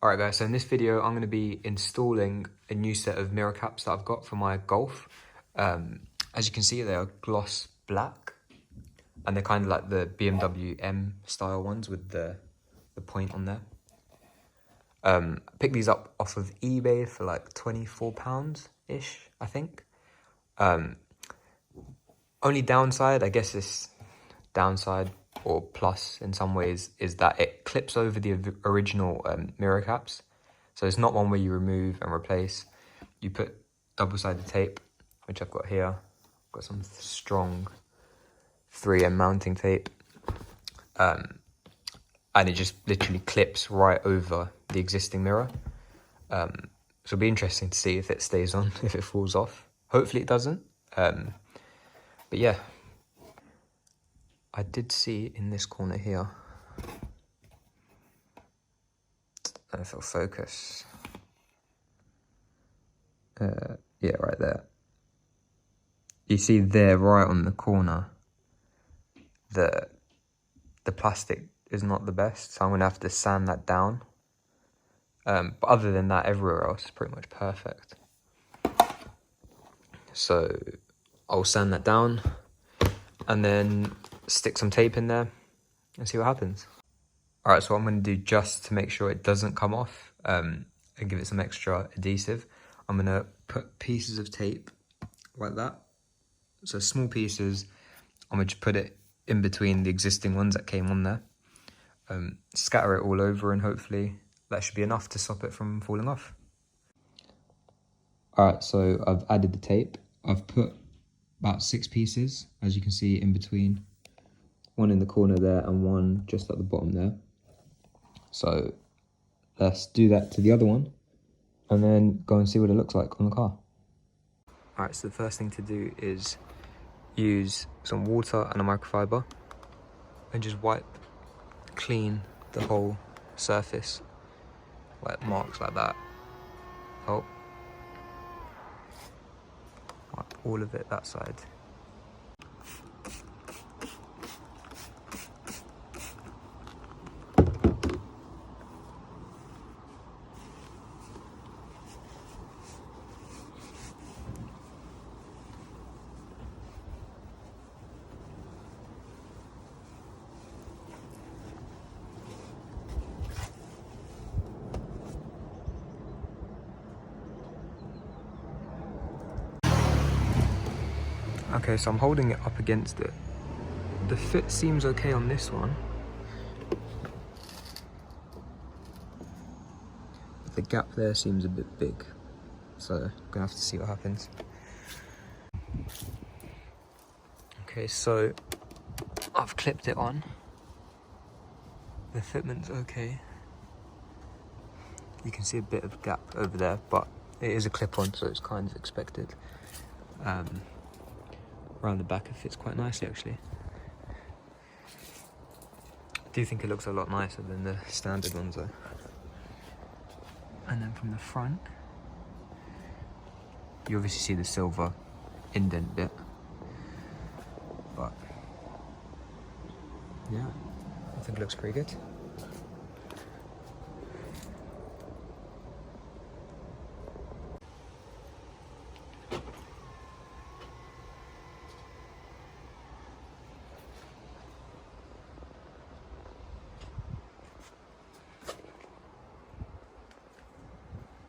Alright guys, so in this video I'm going to be installing a new set of mirror caps that I've got for my Golf. As you can see, they are gloss black and they're kind of like the BMW M style ones with the point on there. I picked these up off of eBay for like £24-ish, I think. Only downside, I guess this downside or plus in some ways, is that it clips over the original mirror caps. So it's not one where you remove and replace. You put double-sided tape, which I've got here. I've got some strong 3M mounting tape. And it just literally clips right over the existing mirror. So it'll be interesting to see if it stays on, if it falls off. Hopefully it doesn't. But yeah. I did see in this corner here, I don't know if it'll focus. Yeah, right there. You see there, right on the corner, the plastic is not the best, so I'm gonna have to sand that down. But other than that, everywhere else is pretty much perfect. So I'll sand that down and then stick some tape in there and see what happens. All right, so what I'm going to do just to make sure it doesn't come off and give it some extra adhesive, I'm going to put pieces of tape like that. So small pieces, I'm going to just put it in between the existing ones that came on there. Scatter it all over and hopefully that should be enough to stop it from falling off. All right, so I've added the tape. I've put about 6 pieces, as you can see, in between. One in the corner there and one just at the bottom there. So let's do that to the other one and then go and see what it looks like on the car. Alright, so the first thing to do is use some water and a microfiber and just wipe clean the whole surface, like marks like that. Oh, wipe all of it that side. Okay, so I'm holding it up against it. The fit seems okay on this one. But the gap there seems a bit big. So I'm gonna have to see what happens. Okay, so I've clipped it on. The fitment's okay. You can see a bit of gap over there, but it is a clip-on, so it's kind of expected. Around the back it fits quite nicely actually. I do think it looks a lot nicer than the standard ones though. And then from the front, you obviously see the silver indent bit. But yeah, I think it looks pretty good.